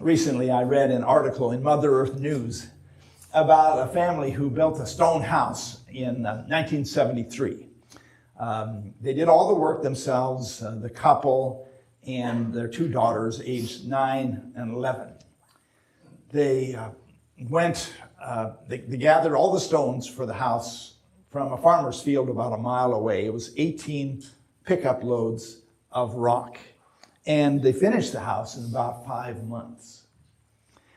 Recently, I read an article in Mother Earth News about a family who built a stone house in 1973. They did all the work themselves, the couple and their two daughters, aged 9 and 11. They gathered all the stones for the house from a farmer's field about a mile away. It was 18 pickup loads of rock. And they finished the house in about 5 months.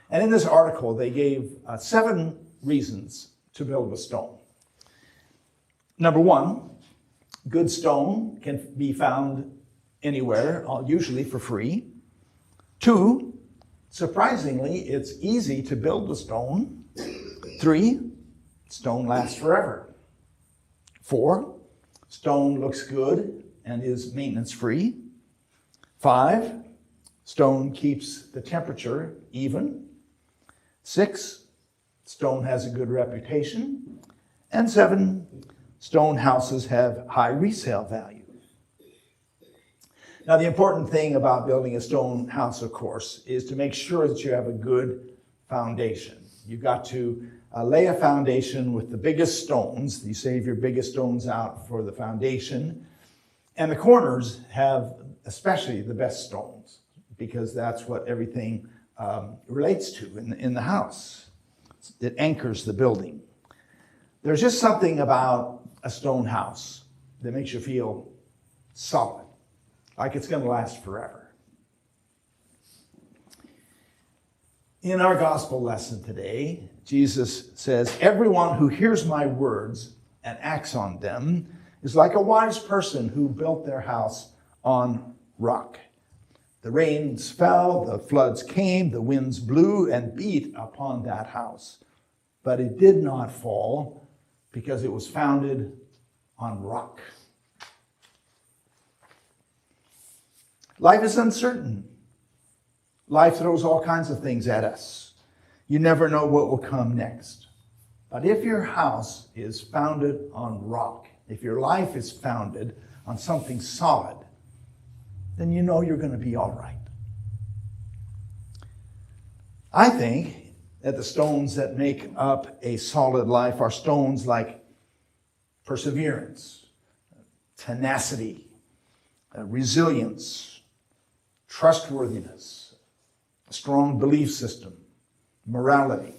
And in this article, they gave 7 reasons to build with stone. Number 1, good stone can be found anywhere, usually for free. 2, surprisingly, it's easy to build with stone. 3, stone lasts forever. 4, stone looks good and is maintenance-free. 5, stone keeps the temperature even. 6, stone has a good reputation. And 7, stone houses have high resale value. Now, the important thing about building a stone house, of course, is to make sure that you have a good foundation. You've got to lay a foundation with the biggest stones. You save your biggest stones out for the foundation. And the corners have especially the best stones, because that's what everything relates to in the house. It anchors the building. There's just something about a stone house that makes you feel solid, like it's going to last forever. In our gospel lesson today, Jesus says, "Everyone who hears my words and acts on them is like a wise person who built their house on rock. The rains fell, the floods came, the winds blew and beat upon that house. But it did not fall because it was founded on rock." Life is uncertain. Life throws all kinds of things at us. You never know what will come next. But if your house is founded on rock, if your life is founded on something solid, then you know you're going to be all right. I think that the stones that make up a solid life are stones like perseverance, tenacity, resilience, trustworthiness, a strong belief system, morality,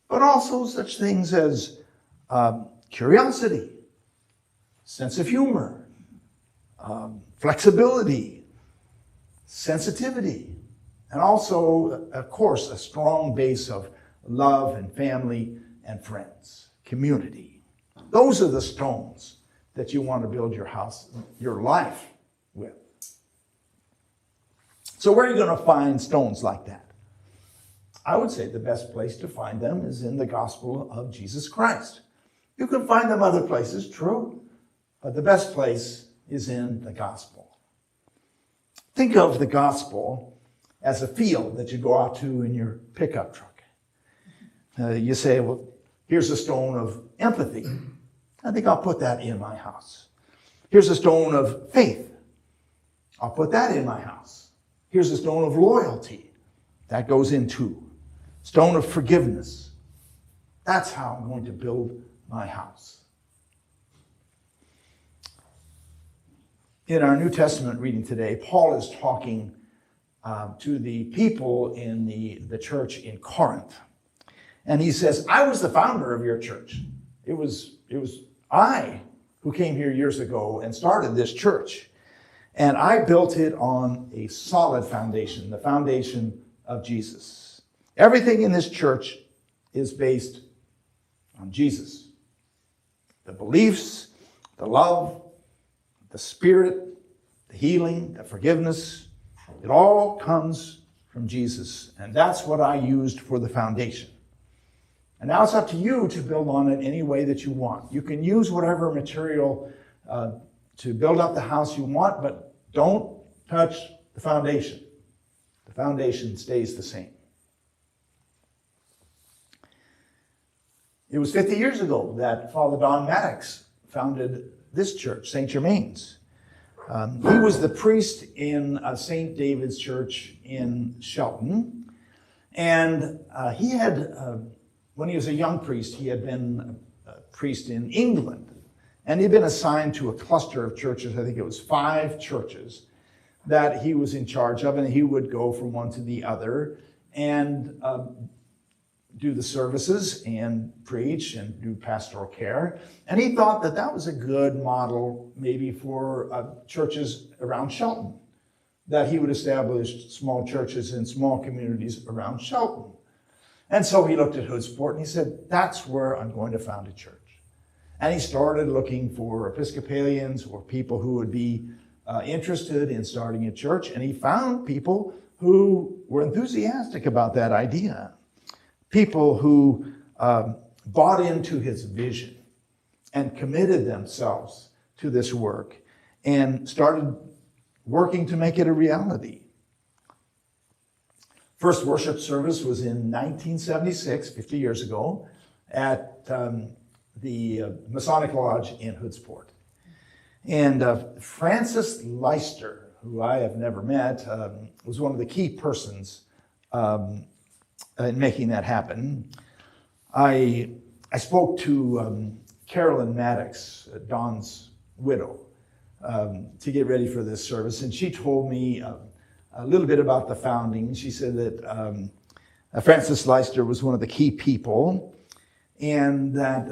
but also such things as curiosity, sense of humor, flexibility, sensitivity, and also, of course, a strong base of love and family and friends, community. Those are the stones that you want to build your house, your life with. So where are you going to find stones like that? I would say the best place to find them is in the gospel of Jesus Christ. You can find them other places, true, but the best place is in the gospel. Think of the gospel as a field that you go out to in your pickup truck. You say, well, here's a stone of empathy. I think I'll put that in my house. Here's a stone of faith. I'll put that in my house. Here's a stone of loyalty. That goes in too. Stone of forgiveness. That's how I'm going to build my house. In our New Testament reading today, Paul is talking to the people in the church in Corinth. And he says, I was the founder of your church. It was I who came here years ago and started this church. And I built it on a solid foundation, the foundation of Jesus. Everything in this church is based on Jesus. The beliefs, the love, the spirit, the healing, the forgiveness, it all comes from Jesus. And that's what I used for the foundation. And now it's up to you to build on it any way that you want. You can use whatever material to build up the house you want, but don't touch the foundation. The foundation stays the same. It was 50 years ago that Father Don Maddox founded this church, St. Germain's. He was the priest in St. David's Church in Shelton. And he had, when he was a young priest, he had been a priest in England. And he'd been assigned to a cluster of churches, I think it was 5 churches, that he was in charge of, and he would go from one to the other and do the services and preach and do pastoral care. And he thought that that was a good model maybe for churches around Shelton, that he would establish small churches in small communities around Shelton. And so he looked at Hoodsport and he said, that's where I'm going to found a church. And he started looking for Episcopalians or people who would be interested in starting a church. And he found people who were enthusiastic about that idea. People who bought into his vision and committed themselves to this work and started working to make it a reality. First worship service was in 1976, 50 years ago, at the Masonic Lodge in Hoodsport. And Francis Leister, who I have never met, was one of the key persons in making that happen. I spoke to Carolyn Maddox, Don's widow, to get ready for this service, and she told me a little bit about the founding. She said that Francis Leister was one of the key people, and that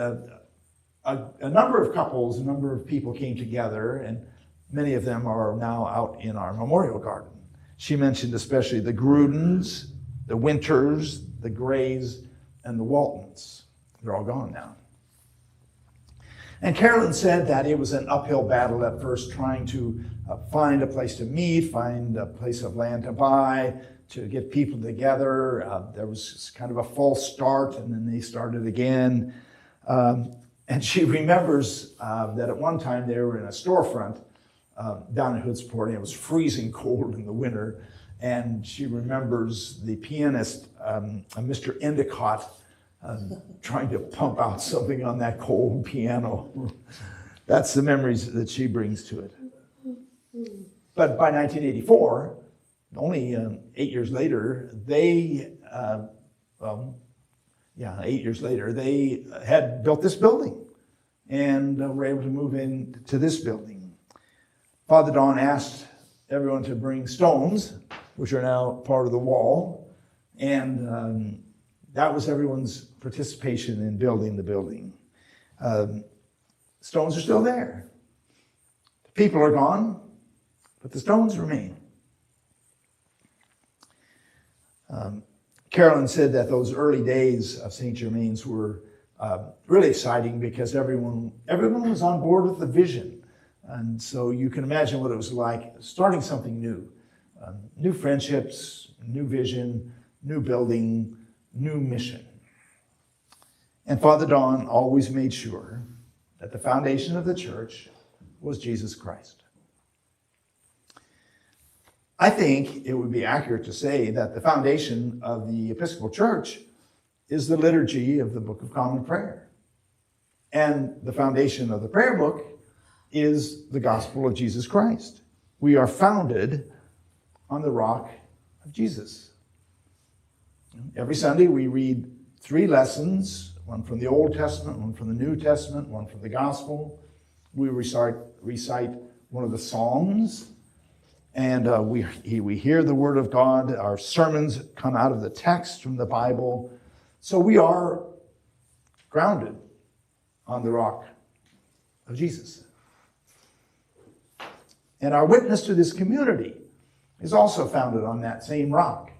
a number of couples, a number of people came together, and many of them are now out in our memorial garden. She mentioned especially the Grudens, the Winters, the Grays, and the Waltons. They're all gone now. And Carolyn said that it was an uphill battle at first, trying to find a place to meet, find a place of land to buy, to get people together. There was kind of a false start, and then they started again. And she remembers that at one time they were in a storefront down in Hoodsport, and it was freezing cold in the winter. And she remembers the pianist, Mr. Endicott, trying to pump out something on that cold piano. That's the memories that she brings to it. But by 1984, only 8 years later, they, 8 years later, they had built this building and were able to move into this building. Father Don asked everyone to bring stones, which are now part of the wall, and that was everyone's participation in building the building. Stones are still there. The people are gone, but the stones remain. Carolyn said that those early days of St. Germain's were really exciting because everyone was on board with the vision. And so you can imagine what it was like starting something new. New friendships, new vision, new building, new mission. And Father Don always made sure that the foundation of the church was Jesus Christ. I think it would be accurate to say that the foundation of the Episcopal Church is the liturgy of the Book of Common Prayer. And the foundation of the prayer book is the gospel of Jesus Christ. We are founded on the rock of Jesus. Every Sunday we read 3 lessons, one from the Old Testament, one from the New Testament, one from the gospel. We recite one of the Psalms, and we hear the word of God. Our sermons come out of the text from the Bible. So we are grounded on the rock of Jesus. And our witness to this community is also founded on that same rock.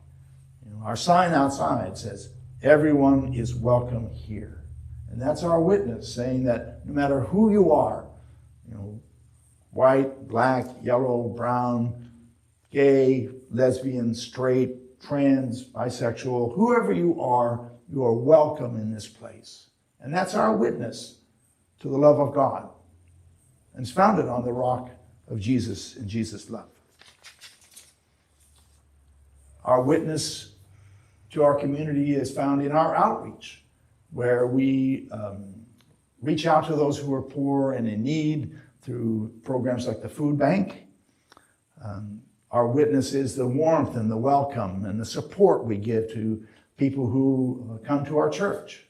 Our sign outside says, everyone is welcome here. And that's our witness, saying that no matter who you are, white, black, yellow, brown, gay, lesbian, straight, trans, bisexual, whoever you are welcome in this place. And that's our witness to the love of God. And it's founded on the rock of Jesus and Jesus' love. Our witness to our community is found in our outreach, where we reach out to those who are poor and in need through programs like the food bank. Our witness is the warmth and the welcome and the support we give to people who come to our church.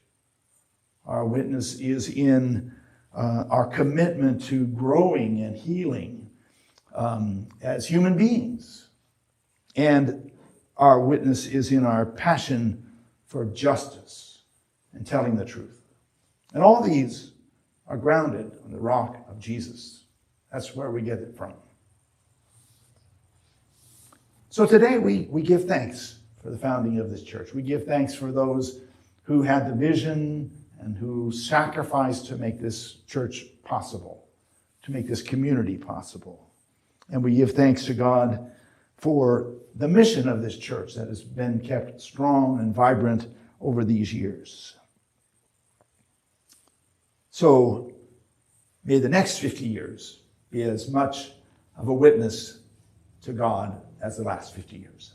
Our witness is in our commitment to growing and healing as human beings. And our witness is in our passion for justice and telling the truth. And all these are grounded on the rock of Jesus. That's where we get it from. So today we give thanks for the founding of this church. We give thanks for those who had the vision and who sacrificed to make this church possible, to make this community possible. And we give thanks to God for the mission of this church that has been kept strong and vibrant over these years. So may the next 50 years be as much of a witness to God as the last 50 years.